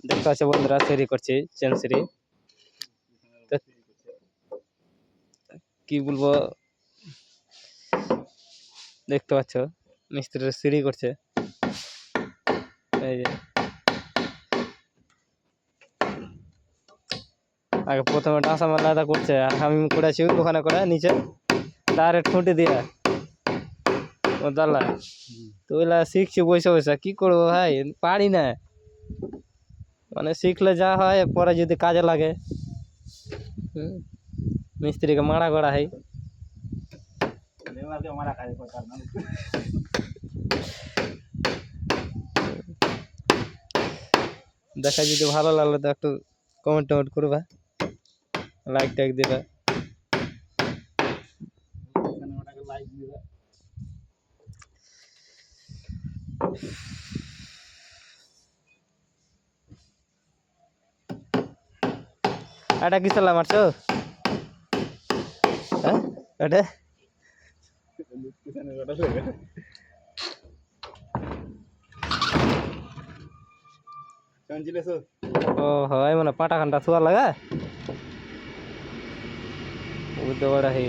দেখতে পাচ্ছ বন্ধুরা সিঁড়ি করছি চেন সিঁড়ি। কি বলবো, দেখতে পাচ্ছ মিস্ত্রির সিঁড়ি করছে। এই যে আগে প্রথমে ডাঁসা মালাদা করছে আর আমি করেছি ওখানে করে নিচে ডাইরেক্ট খুঁটি দিয়ে ও দাল্লা। তো ওইলা শিখছি বসে বসে, কি করবো ভাই, পারি না। মানে শিখলে যা হয় পরে যদি কাজে লাগে। মিস্ত্রিকে মারা করা হয়। দেখা যদি ভালো লাগলে তো একটু কমেন্ট টমেন্ট করবা, লাইক টাইক দিবা। এটা কি চালা মারছো? হ্যাঁ এটা ও হয় মানে পাটা খানটা থুয়া লাগা বুঝতে পারা হে।